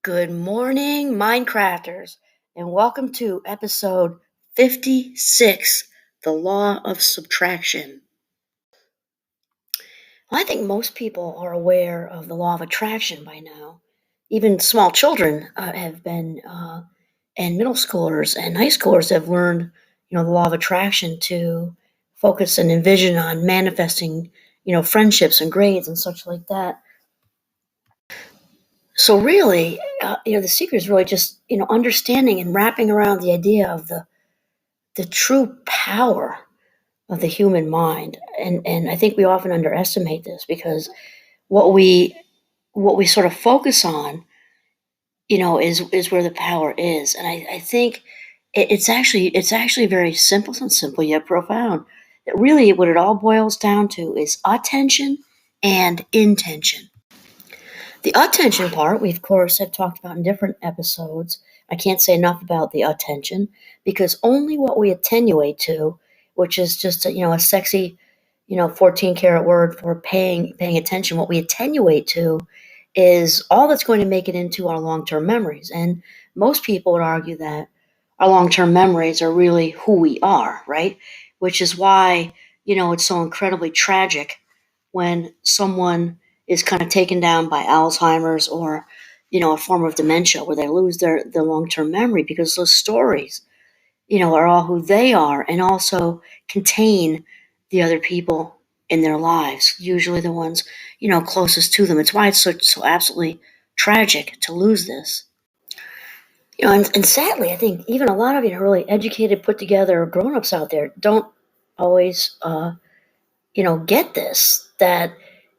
Good morning, Minecrafters, and welcome to episode 56, The Law of Subtraction. Well, I think most people are aware of the law of attraction by now. Even small children have been, and middle schoolers and high schoolers have learned, the law of attraction to focus and envision on manifesting, friendships and grades and such like that. So really, the secret is really just understanding and wrapping around the idea of the true power of the human mind, and I think we often underestimate this because what we what we sort of focus on, is where the power is, and I think it's actually very simple and simple yet profound. That really what it all boils down to is attention and intention. The attention part, we of course have talked about in different episodes. I can't say enough about the attention because only what we attenuate to, which is just a sexy, 14 karat word for paying attention. What we attenuate to is all that's going to make it into our long term memories. And most people would argue that our long term memories are really who we are, right? Which is why it's so incredibly tragic when someone is kind of taken down by Alzheimer's or a form of dementia where they lose their long-term memory because those stories are all who they are and also contain the other people in their lives, usually the ones closest to them. It's why it's so absolutely tragic to lose this. And sadly, I think even a lot of really educated, put together grown-ups out there don't always get this, that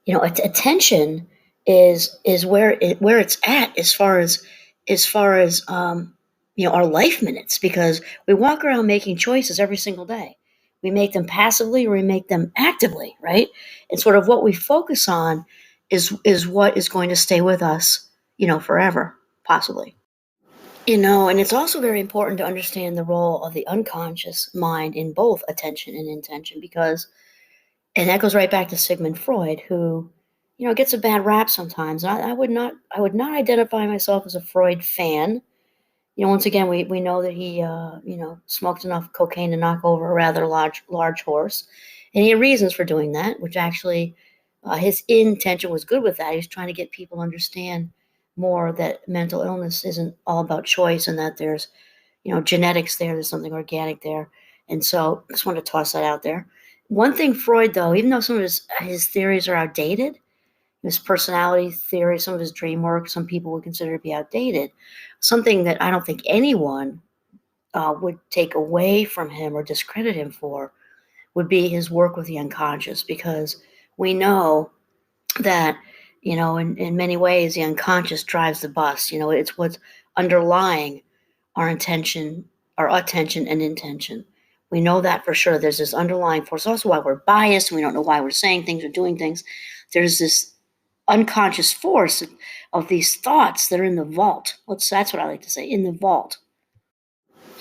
attention is where it's at as far as our life minutes, because we walk around making choices every single day. We make them passively or we make them actively, right? And sort of what we focus on is what is going to stay with us forever, possibly. And it's also very important to understand the role of the unconscious mind in both attention and intention, because and that goes right back to Sigmund Freud, who, gets a bad rap sometimes. And I would not identify myself as a Freud fan. Once again, we know that he, smoked enough cocaine to knock over a rather large horse, and he had reasons for doing that, which actually, his intention was good with that. He was trying to get people to understand more that mental illness isn't all about choice, and that there's, genetics there, there's something organic there. And so I just want to toss that out there. One thing Freud, though, even though some of his theories are outdated, his personality theory, some of his dream work, some people would consider to be outdated. Something that I don't think anyone would take away from him or discredit him for would be his work with the unconscious, because we know that, in many ways, the unconscious drives the bus. It's what's underlying our intention, our attention and intention. We know that for sure. There's this underlying force. Also, why we're biased and we don't know why we're saying things or doing things. There's this unconscious force of these thoughts that are in the vault. That's what I like to say, in the vault.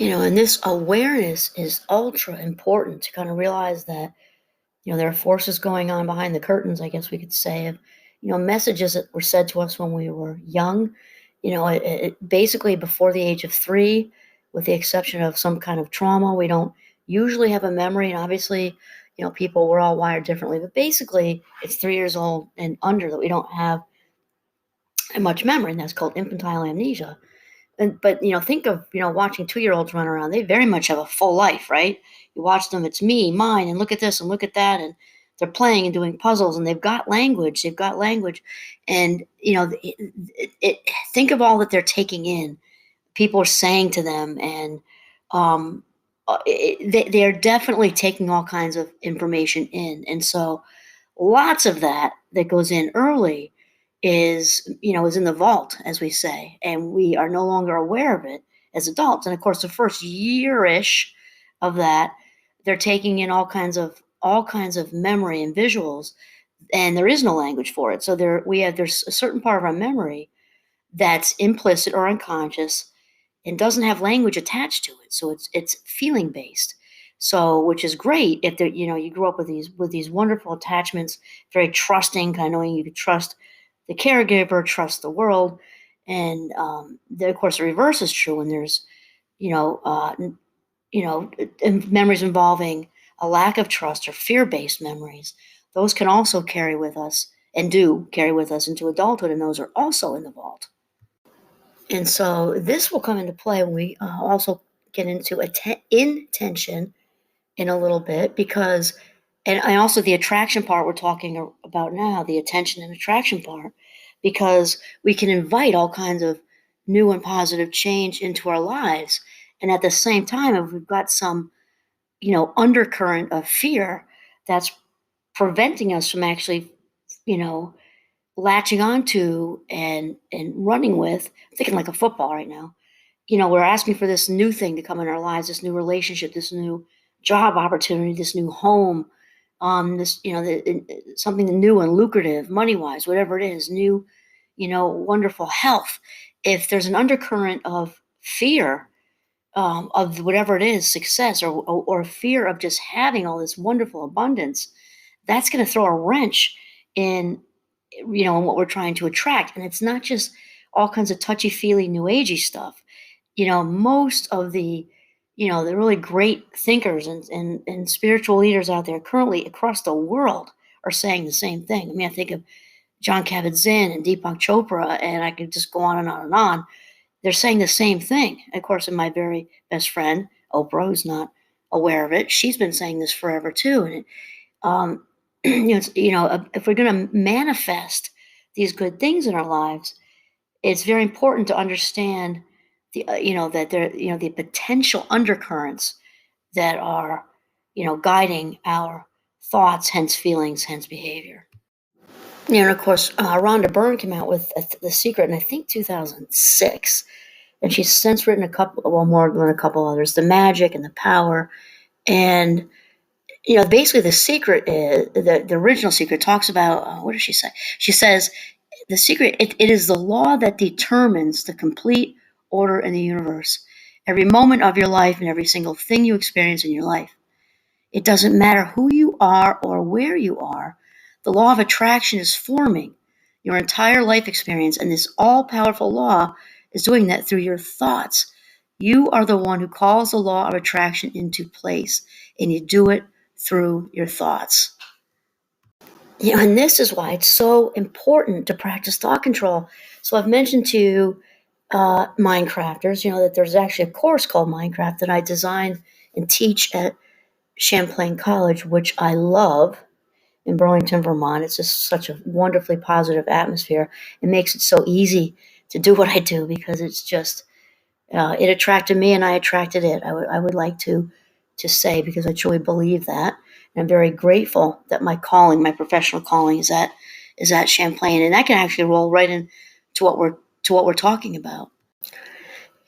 And this awareness is ultra important to kind of realize that, there are forces going on behind the curtains, I guess we could say, of, messages that were said to us when we were young, basically before the age of 3, with the exception of some kind of trauma. We don't usually have a memory, and obviously, we're all wired differently, but basically it's 3 years old and under that we don't have much memory, and that's called infantile amnesia. But think of watching 2-year-olds run around. They very much have a full life, right? You watch them, it's me, mine, and look at this and look at that, and they're playing and doing puzzles, and they've got language. And think of all that they're taking in. People are saying to them, and they're definitely taking all kinds of information in, and so lots of that goes in early is in the vault, as we say, and we are no longer aware of it as adults. And of course, the first year-ish of that, they're taking in all kinds of memory and visuals, and there is no language for it. So there's a certain part of our memory that's implicit or unconscious and doesn't have language attached to it. So it's feeling based. So, which is great if you grew up with these wonderful attachments, very trusting, kind of knowing you could trust the caregiver, trust the world, And of course, the reverse is true when there's, you know, memories involving a lack of trust or fear-based memories. Those can also carry with us and do carry with us into adulthood, and those are also in the vault. And so this will come into play when we also get into intention in a little bit, because, and I also, the attraction part we're talking about now, the attention and attraction part, because we can invite all kinds of new and positive change into our lives. And at the same time, if we've got some, undercurrent of fear that's preventing us from actually, you know, latching onto and running with, I'm thinking like a football right now. We're asking for this new thing to come in our lives, this new relationship, this new job opportunity, this new home, this, something new and lucrative, money wise, whatever it is, new, wonderful health. If there's an undercurrent of fear, of whatever it is, success, or fear of just having all this wonderful abundance, that's going to throw a wrench in, in what we're trying to attract. And it's not just all kinds of touchy feely, new agey stuff. Most of the really great thinkers and spiritual leaders out there currently across the world are saying the same thing. I mean, I think of John Kabat-Zinn and Deepak Chopra, and I could just go on and on and on. They're saying the same thing. Of course, and my very best friend, Oprah, who's not aware of it, she's been saying this forever too. And um, if we're going to manifest these good things in our lives, it's very important to understand the that there the potential undercurrents that are guiding our thoughts, hence feelings, hence behavior. And of course, Rhonda Byrne came out with The Secret in, I think, 2006, and she's since written a couple, well, more than a couple others, The Magic and The Power. And basically, The Secret is the original Secret talks about, what does she say? She says the secret, it is the law that determines the complete order in the universe. Every moment of your life and every single thing you experience in your life. It doesn't matter who you are or where you are. The law of attraction is forming your entire life experience, and this all-powerful law is doing that through your thoughts. You are the one who calls the law of attraction into place, and you do it through your thoughts. And this is why it's so important to practice thought control. So I've mentioned to Minecrafters, that there's actually a course called Minecraft that I design and teach at Champlain College, which I love, in Burlington, Vermont. It's just such a wonderfully positive atmosphere. It makes it so easy to do what I do, because it's just, it attracted me and I attracted it. I would like to say, because I truly believe that. And I'm very grateful that my calling, my professional calling, is at Champlain, and that can actually roll right into what we're talking about.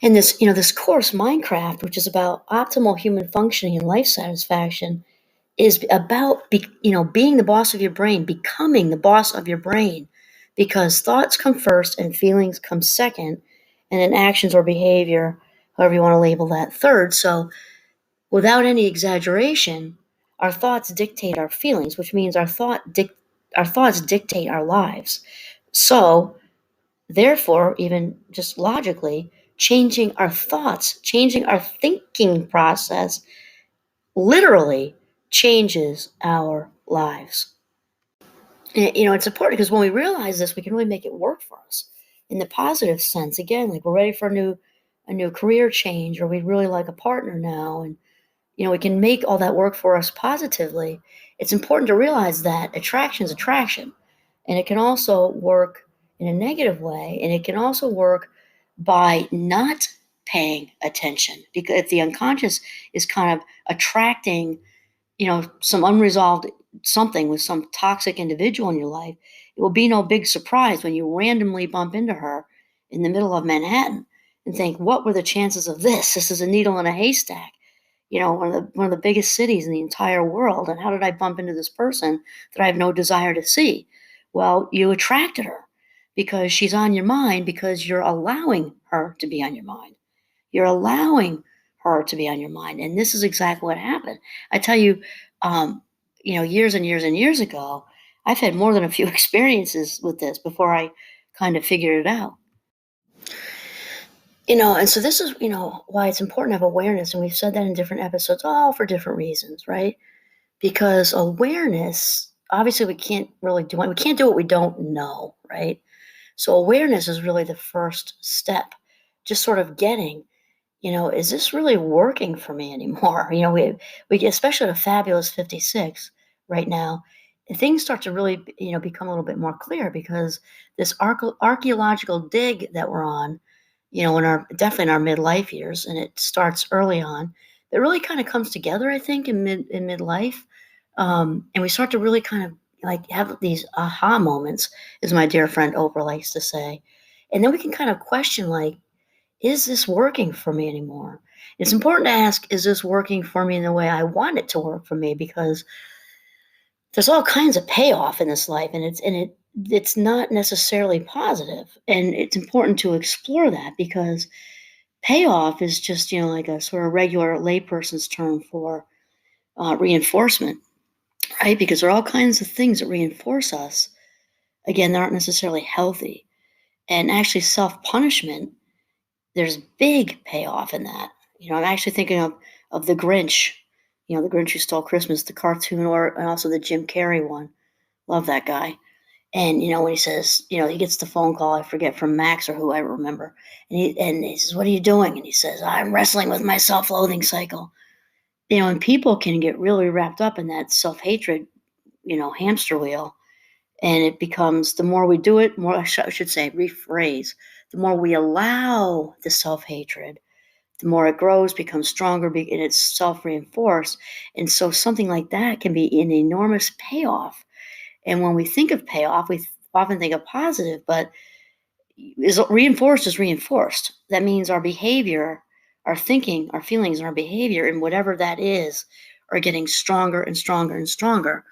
And this course, Minecraft, which is about optimal human functioning and life satisfaction, is about being the boss of your brain, becoming the boss of your brain, because thoughts come first and feelings come second, and then actions or behavior, however you want to label that, third. So without any exaggeration, our thoughts dictate our feelings, which means our thoughts dictate our lives. So therefore, even just logically, changing our thoughts, changing our thinking process literally changes our lives. And, it's important, because when we realize this, we can really make it work for us in the positive sense. Again, like we're ready for a new career change, or we'd really like a partner now, and we can make all that work for us positively. It's important to realize that attraction is attraction, and it can also work in a negative way, and it can also work by not paying attention, because if the unconscious is kind of attracting some unresolved something with some toxic individual in your life, it will be no big surprise when you randomly bump into her in the middle of Manhattan and think, what were the chances of this? This is a needle in a haystack. One of the biggest cities in the entire world, and how did I bump into this person that I have no desire to see? Well, you attracted her because she's on your mind, because you're allowing her to be on your mind. You're allowing her to be on your mind. And this is exactly what happened. I tell you, years and years and years ago, I've had more than a few experiences with this before I kind of figured it out. And so this is, why it's important to have awareness. And we've said that in different episodes, all for different reasons, right? Because awareness, obviously, we can't really do it. We can't do what we don't know, right? So awareness is really the first step. Just sort of getting, is this really working for me anymore? We get, especially at a fabulous 56 right now, and things start to really, become a little bit more clear because this archaeological dig that we're on, definitely in our midlife years, and it starts early on. It really kind of comes together, I think, in midlife, and we start to really kind of like have these aha moments, as my dear friend Oprah likes to say, and then we can kind of question like, is this working for me anymore? It's important to ask, is this working for me in the way I want it to work for me? Because there's all kinds of payoff in this life, and it's not necessarily positive. And it's important to explore that because payoff is just, like a sort of regular layperson's term for reinforcement, right? Because there are all kinds of things that reinforce us. Again, they aren't necessarily healthy. And actually, self punishment, there's big payoff in that. I'm actually thinking of the Grinch, the Grinch Who Stole Christmas, the cartoon, and also the Jim Carrey one. Love that guy. And when he says, he gets the phone call, I forget, from Max or who I remember, and he says, "What are you doing?" And he says, "I'm wrestling with my self-loathing cycle." And people can get really wrapped up in that self-hatred, hamster wheel, and it becomes, the more we do it, more, I should say, rephrase, the more we allow the self-hatred, the more it grows, becomes stronger, and it's self-reinforced. And so something like that can be an enormous payoff. And when we think of payoff, we often think of positive, but is reinforced is reinforced. That means our behavior, our thinking, our feelings, and our behavior, and whatever that is, are getting stronger and stronger and stronger,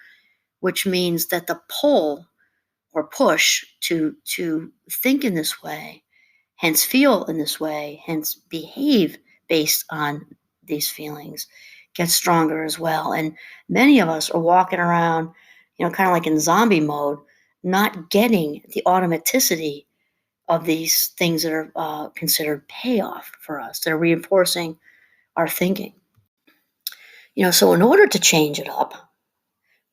which means that the pull or push to think in this way, hence feel in this way, hence behave based on these feelings, gets stronger as well. And many of us are walking around, kind of like in zombie mode, not getting the automaticity of these things that are considered payoff for us. They're reinforcing our thinking. So in order to change it up,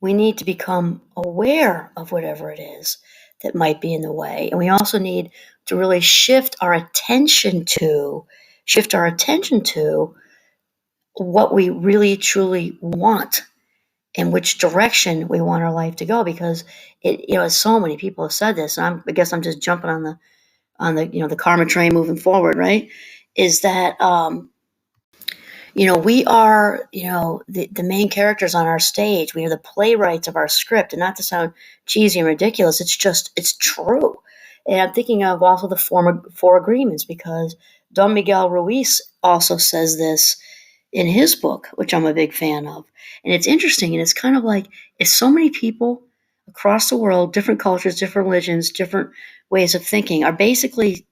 we need to become aware of whatever it is that might be in the way. And we also need to really shift our attention to what we really truly want and which direction we want our life to go, because as so many people have said this, and I guess I'm just jumping on the the karma train moving forward, right? Is that we are, the main characters on our stage. We are the playwrights of our script. And not to sound cheesy and ridiculous, it's true. And I'm thinking of also the four agreements, because Don Miguel Ruiz also says this in his book, which I'm a big fan of. And it's interesting. And it's kind of like, if so many people across the world, different cultures, different religions, different ways of thinking, are basically,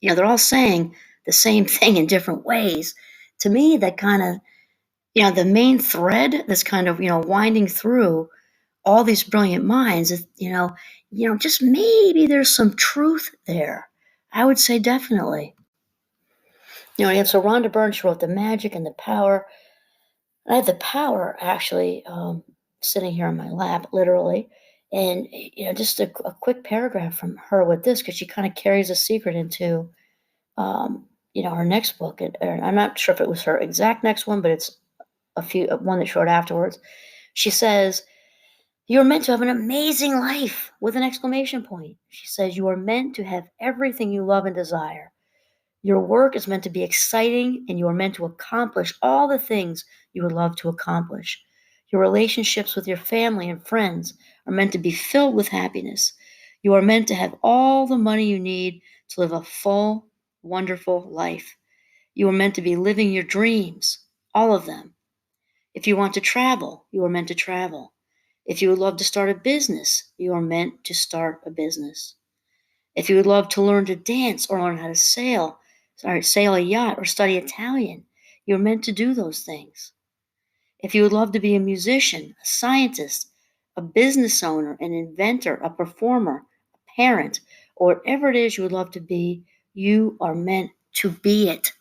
they're all saying the same thing in different ways. To me, that kind of, the main thread that's kind of, winding through all these brilliant minds is, just maybe there's some truth there. I would say definitely. And so Rhonda Byrne, she wrote The Magic and the Power. I have the power actually sitting here on my lap, literally. And, just a quick paragraph from her with this, because she kind of carries a secret into, her next book. I'm not sure if it was her exact next one, but it's one that she wrote afterwards. She says, "You are meant to have an amazing life," with an exclamation point. She says, "You are meant to have everything you love and desire. Your work is meant to be exciting, and you are meant to accomplish all the things you would love to accomplish. Your relationships with your family and friends are meant to be filled with happiness. You are meant to have all the money you need to live a full, wonderful life. You are meant to be living your dreams, all of them. If you want to travel, you are meant to travel. If you would love to start a business, you are meant to start a business. If you would love to learn to dance or learn how to sail a yacht or study Italian, you're meant to do those things. If you would love to be a musician, a scientist, a business owner, an inventor, a performer, a parent, or whatever it is you would love to be, you are meant to be it.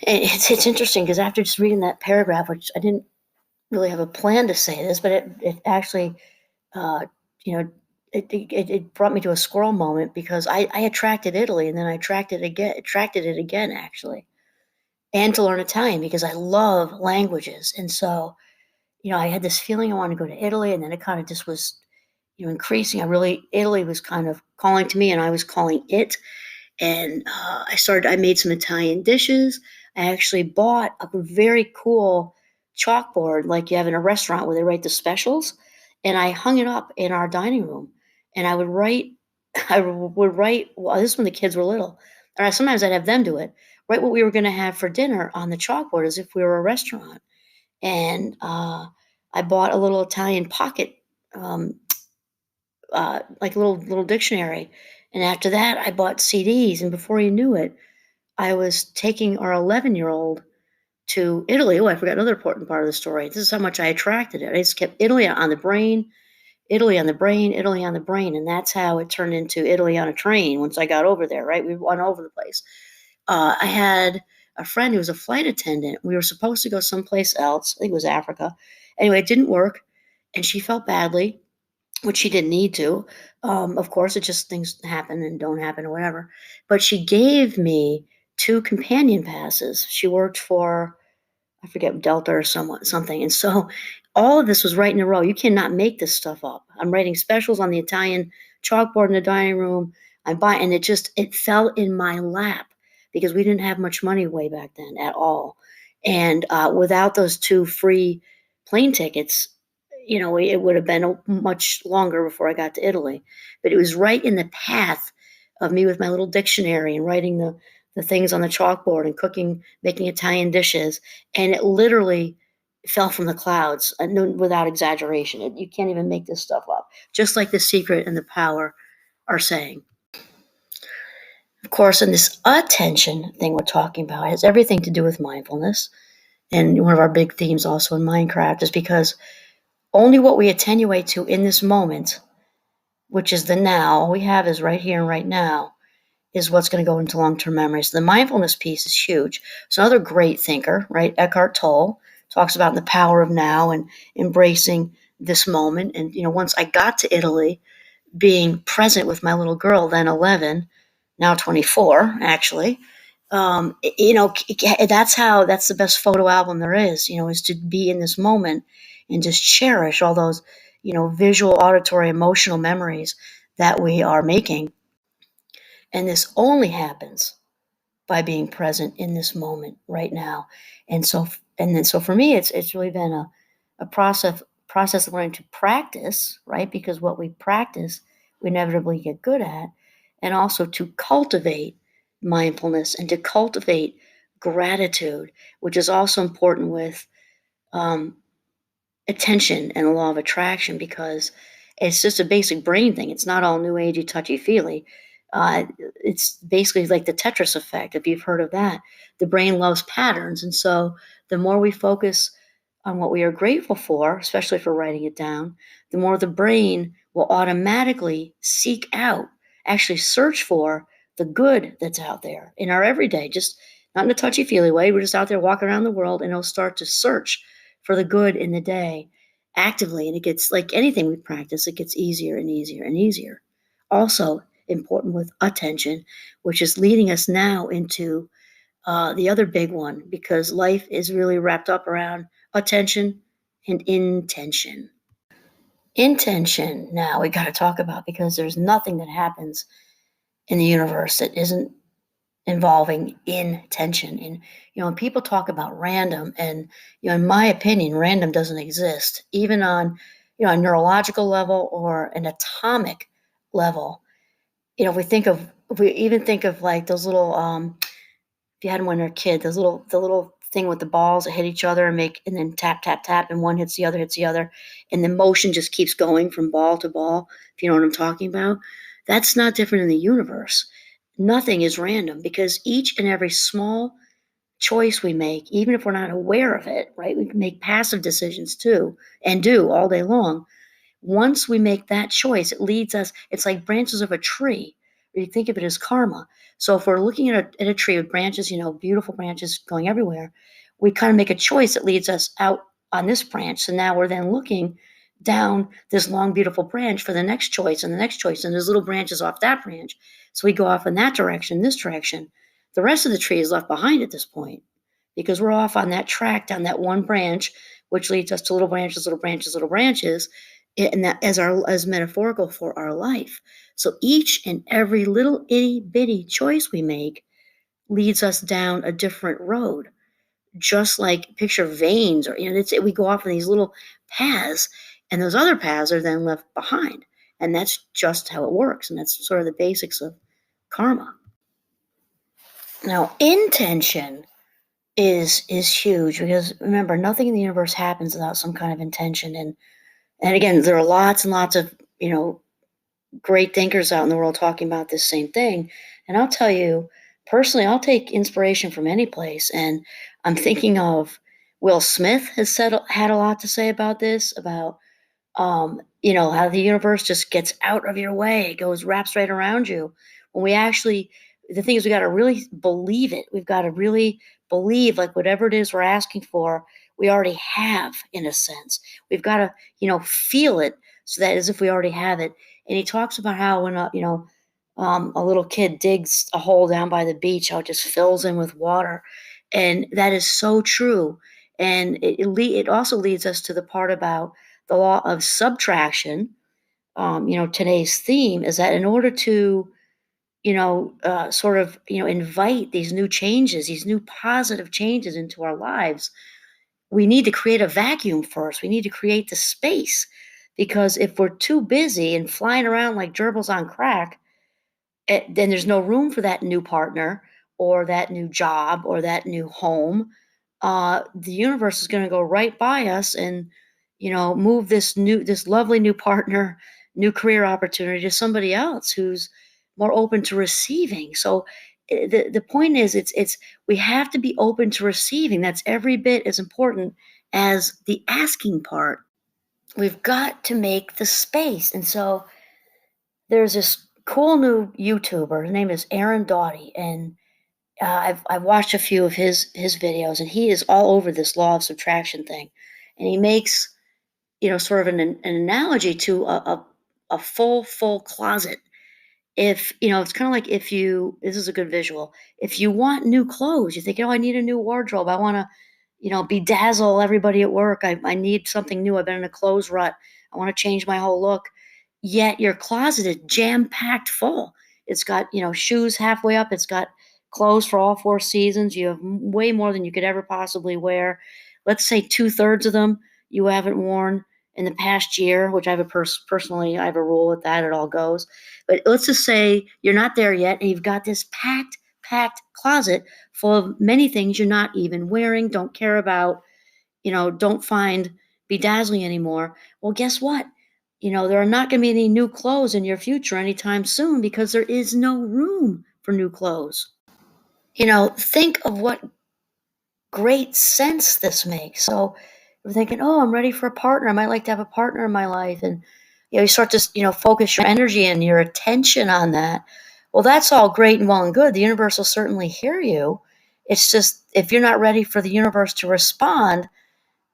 And it's interesting because after just reading that paragraph, which I didn't really have a plan to say this, but it actually, uh, you know, it brought me to a squirrel moment because I attracted Italy and then I attracted it again actually, and to learn Italian because I love languages. And so, I had this feeling I wanted to go to Italy, and then it kind of just was, increasing. Italy was kind of calling to me, and I was calling it. And I made some Italian dishes. I actually bought a very cool chalkboard like you have in a restaurant where they write the specials, and I hung it up in our dining room. And I would write, well, this is when the kids were little. Or sometimes I'd have them do it, write what we were going to have for dinner on the chalkboard as if we were a restaurant. And I bought a little Italian pocket, um, like a little dictionary. And after that, I bought CDs. And before you knew it, I was taking our 11-year-old to Italy. Oh, I forgot another important part of the story. This is how much I attracted it. I just kept Italy on the brain, Italy on the brain, Italy on the brain. And that's how it turned into Italy on a train once I got over there, right? We went over the place. I had a friend who was a flight attendant. We were supposed to go someplace else. I think it was Africa. Anyway, it didn't work. And she felt badly, which she didn't need to. Of course, it just things happen and don't happen or whatever. But she gave me two companion passes. She worked for, I forget, Delta or something. And so all of this was right in a row. You cannot make this stuff up. I'm writing specials on the Italian chalkboard in the dining room. I'm buying, and it fell in my lap because we didn't have much money way back then at all. And without those two free plane tickets, it would have been much longer before I got to Italy. But it was right in the path of me with my little dictionary and writing the things on the chalkboard and cooking, making Italian dishes. And it literally fell from the clouds, without exaggeration. You can't even make this stuff up. Just like The Secret and The Power are saying. Of course, and this attention thing we're talking about has everything to do with mindfulness. And one of our big themes also in Minecraft is because only what we attenuate to in this moment, which is the now, all we have is right here and right now, is what's going to go into long-term memory. So the mindfulness piece is huge. So another great thinker, right, Eckhart Tolle, talks about the power of now and embracing this moment. And, once I got to Italy, being present with my little girl, then 11, now 24, actually, that's the best photo album there is to be in this moment and just cherish all those, visual, auditory, emotional memories that we are making. And this only happens by being present in this moment right now. And so for me, it's really been a process of learning to practice, right? Because what we practice, we inevitably get good at, and also to cultivate mindfulness and to cultivate gratitude, which is also important with um, attention and the law of attraction because it's just a basic brain thing. It's not all new agey, touchy feely. It's basically like the Tetris effect, if you've heard of that. The brain loves patterns. And so the more we focus on what we are grateful for, especially for writing it down, the more the brain will automatically seek out, actually search for the good that's out there in our everyday, just not in a touchy feely way. We're just out there walking around the world and it'll start to search for the good in the day actively. And it gets, like anything we practice, it gets easier and easier and easier. Also important with attention, which is leading us now into the other big one, because life is really wrapped up around attention and intention. Intention, now we got to talk about, because there's nothing that happens in the universe that isn't involving intention. And when people talk about random, and in my opinion, random doesn't exist, even on a neurological level or an atomic level. If we even think of like those little if you had them when you're a kid, the little thing with the balls that hit each other and then tap tap tap, and one hits the other, and the motion just keeps going from ball to ball. If you know what I'm talking about, that's not different in the universe. Nothing is random because each and every small choice we make, even if we're not aware of it, right? We can make passive decisions too, and do all day long. Once we make that choice, it leads us, it's like branches of a tree, or you think of it as karma. So if we're looking at a tree with branches, beautiful branches going everywhere, we kind of make a choice that leads us out on this branch. So now we're then looking down this long, beautiful branch for the next choice and the next choice, and there's little branches off that branch. So we go off in that direction, this direction. The rest of the tree is left behind at this point because we're off on that track down that one branch, which leads us to little branches, little branches, little branches, and that as metaphorical for our life. So each and every little itty bitty choice we make leads us down a different road. Just like picture veins, or we go off on these little paths, and those other paths are then left behind. And that's just how it works. And that's sort of the basics of karma. Now, intention is huge because remember, nothing in the universe happens without some kind of intention. And again, there are lots and lots of great thinkers out in the world talking about this same thing. And I'll tell you, personally, I'll take inspiration from any place. And I'm thinking of Will Smith had a lot to say about this, about how the universe just gets out of your way, it wraps right around you. When we actually, the thing is, we got to really believe it. We've got to really believe, like, whatever it is we're asking for, we already have, in a sense. We've got to, feel it, so that as if we already have it. And he talks about how when a little kid digs a hole down by the beach, how it just fills in with water, and that is so true. And it also leads us to the part about the law of subtraction. Today's theme is that in order to invite these new changes, these new positive changes into our lives, we need to create a vacuum first. We need to create the space, because if we're too busy and flying around like gerbils on crack, then there's no room for that new partner or that new job or that new home. The universe is going to go right by us and move this lovely new partner, new career opportunity to somebody else who's more open to receiving. So the point is, it's we have to be open to receiving. That's every bit as important as the asking part. We've got to make the space. And so there's this cool new YouTuber. His name is Aaron Doughty, and I've watched a few of his videos, and he is all over this law of subtraction thing, and he makes sort of an analogy to a full closet. If it's kind of like, if you this is a good visual. If you want new clothes, you think, oh, I need a new wardrobe. I want to bedazzle everybody at work. I need something new. I've been in a clothes rut. I want to change my whole look. Yet your closet is jam-packed full. It's got, shoes halfway up. It's got clothes for all 4 seasons. You have way more than you could ever possibly wear. Let's say 2/3 of them you haven't worn in the past year, which I have personally, I have a rule with that. It all goes. But let's just say you're not there yet, and you've got this packed closet full of many things you're not even wearing, don't care about, don't find bedazzling anymore. Well, guess what? There are not going to be any new clothes in your future anytime soon, because there is no room for new clothes. Think of what great sense this makes. So you're thinking, oh, I'm ready for a partner. I might like to have a partner in my life. And, you start to, focus your energy and your attention on that. Well, that's all great and well and good. The universe will certainly hear you. It's just, if you're not ready for the universe to respond,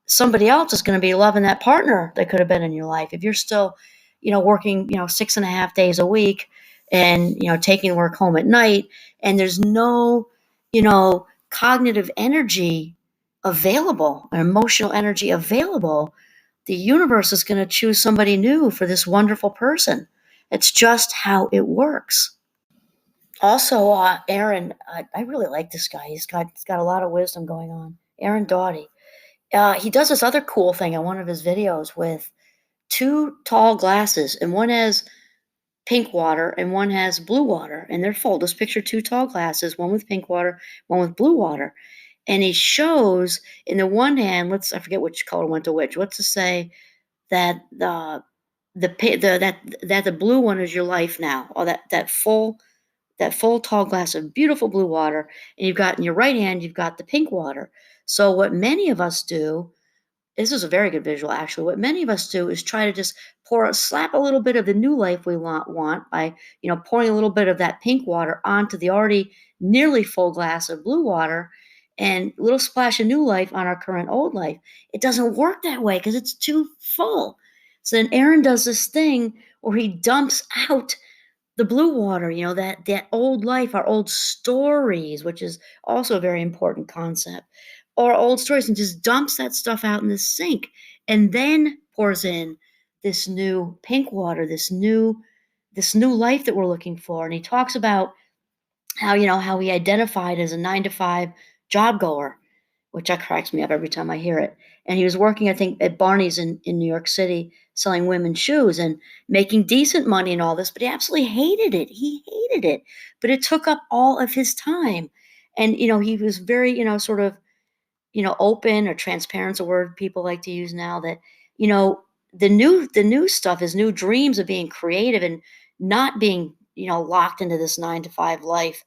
somebody else is going to be loving that partner that could have been in your life. If you're still, working, 6.5 days a week, and, taking work home at night, and there's no, cognitive energy available, or emotional energy available, the universe is going to choose somebody new for this wonderful person. It's just how it works. Also, Aaron, I really like this guy. He's got a lot of wisdom going on. Aaron Doughty. He does this other cool thing on one of his videos with 2 tall glasses, and one has pink water and one has blue water, and they're full. Just picture 2 tall glasses, one with pink water, one with blue water. And he shows, in the one hand, I forget which color went to which. Let's just say that the blue one is your life now, or that full tall glass of beautiful blue water, and you've got in your right hand, you've got the pink water. So what many of us do this is a very good visual, actually. What many of us do is try to just slap a little bit of the new life we want by, pouring a little bit of that pink water onto the already nearly full glass of blue water, and a little splash of new life on our current old life. It doesn't work that way because it's too full. So then Aaron does this thing where he dumps out the blue water, that old life, our old stories, which is also a very important concept, or old stories, and just dumps that stuff out in the sink, and then pours in this new pink water, this new life that we're looking for. And he talks about how he identified as a 9 to 5 job goer, which that cracks me up every time I hear it. And he was working, I think, at Barney's in New York City, selling women's shoes and making decent money and all this, but he absolutely hated it. He hated it, but it took up all of his time. And, he was very, sort of, open, or transparent's a word people like to use now, that, you know, the new stuff, his new dreams of being creative and not being, locked into this 9 to 5 life,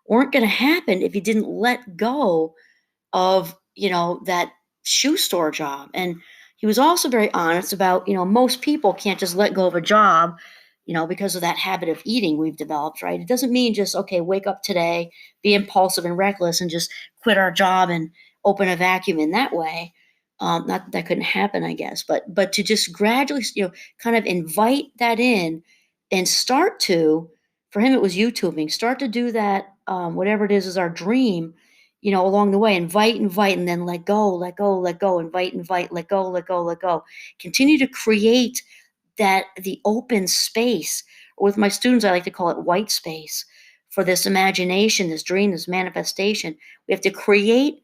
weren't going to happen if he didn't let go of, that shoe store job. And he was also very honest about, most people can't just let go of a job, because of that habit of eating we've developed, right? It doesn't mean just, okay, wake up today, be impulsive and reckless, and just quit our job and open a vacuum in that way. Not that that couldn't happen, I guess, but to just gradually, kind of invite that in, and start to, for him, it was YouTubing, start to do that, whatever it is our dream, along the way, invite, and then let go, let go, let go, invite, let go, let go, let go. Continue to create the open space. With my students, I like to call it white space, for this imagination, this dream, this manifestation. We have to create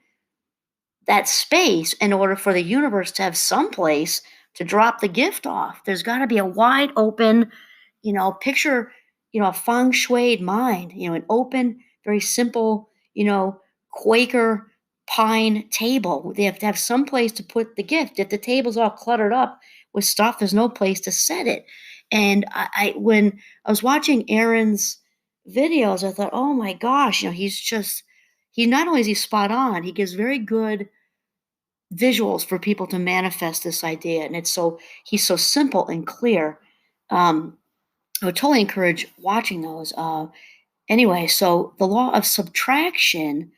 that space in order for the universe to have some place to drop the gift off. There's got to be a wide open, picture, a feng shuied mind, an open, very simple, Quaker pine table. They have to have some place to put the gift. If the table's all cluttered up with stuff, there's no place to set it. And when I was watching Aaron's videos, I thought, oh my gosh, he not only is he spot on, he gives very good visuals for people to manifest this idea. And he's so simple and clear. I would totally encourage watching those. Anyway, so the law of subtraction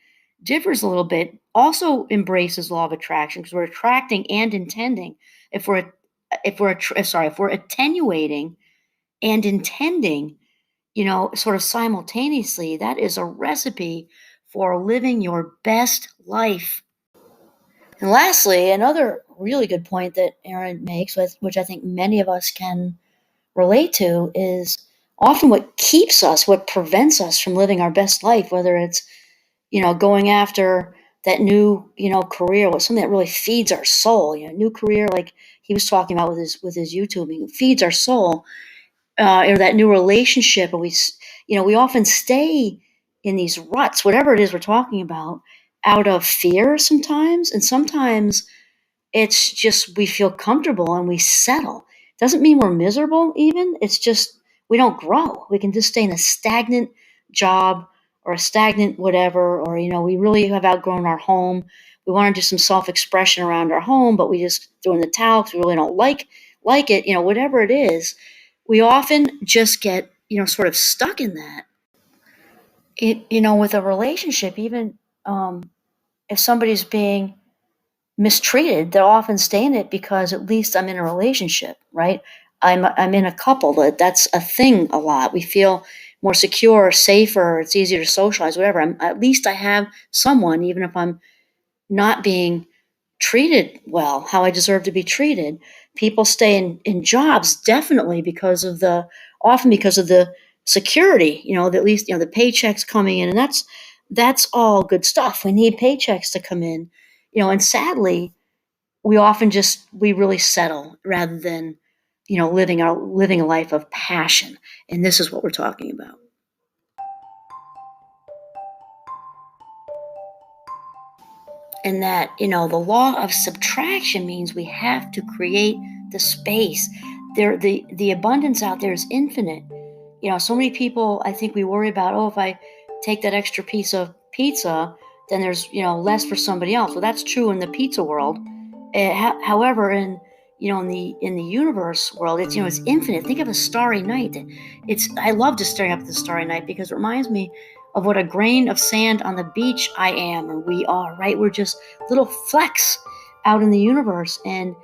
differs a little bit, also embraces law of attraction, because we're attracting and intending. If we're attenuating and intending, sort of simultaneously, that is a recipe for living your best life. And lastly, another really good point that Aaron makes, which I think many of us can relate to, is often what prevents us from living our best life, whether it's, going after that new, career, with something that really feeds our soul, new career, like he was talking about with his YouTubing, feeds our soul, or that new relationship. And we often stay in these ruts, whatever it is we're talking about, out of fear sometimes. And sometimes it's just we feel comfortable and we settle. Doesn't mean we're miserable even. It's just we don't grow. We can just stay in a stagnant job, or a stagnant whatever, or we really have outgrown our home. We want to do some self-expression around our home, but we just throw in the towel because we really don't like it, whatever it is. We often just get, sort of stuck in that. With a relationship, even if somebody's being mistreated, they'll often stay in it because at least I'm in a relationship, right? I'm in a couple. That's a thing a lot. We feel more secure, safer. It's easier to socialize, whatever. At least I have someone, even if I'm not being treated well, how I deserve to be treated. People stay in jobs definitely often because of the security, at least, the paychecks coming in, and that's all good stuff. We need paychecks to come in, and sadly, we really settle rather than, living a life of passion. And this is what we're talking about. And that, the law of subtraction means we have to create the space. The abundance out there is infinite. So many people, I think we worry about, oh, if I take that extra piece of pizza, then there's, less for somebody else. Well, that's true in the pizza world. However, in the universe world, it's infinite. Think of a starry night. I love just staring up at the starry night because it reminds me of what a grain of sand on the beach I am, or we are. Right? We're just little flecks out in the universe, and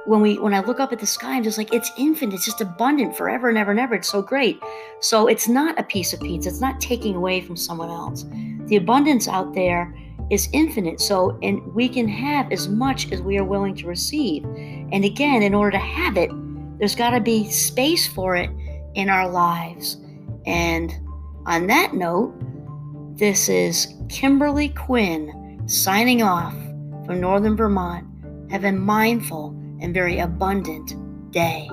when I look up at the sky, I'm just like, it's infinite. It's just abundant forever and ever and ever. It's so great. So it's not a piece of pizza. It's not taking away from someone else. The abundance out there is infinite. So, and we can have as much as we are willing to receive. And again, in order to have it, there's got to be space for it in our lives. And on that note, this is Kimberly Quinn signing off from Northern Vermont. Have a mindful and very abundant day.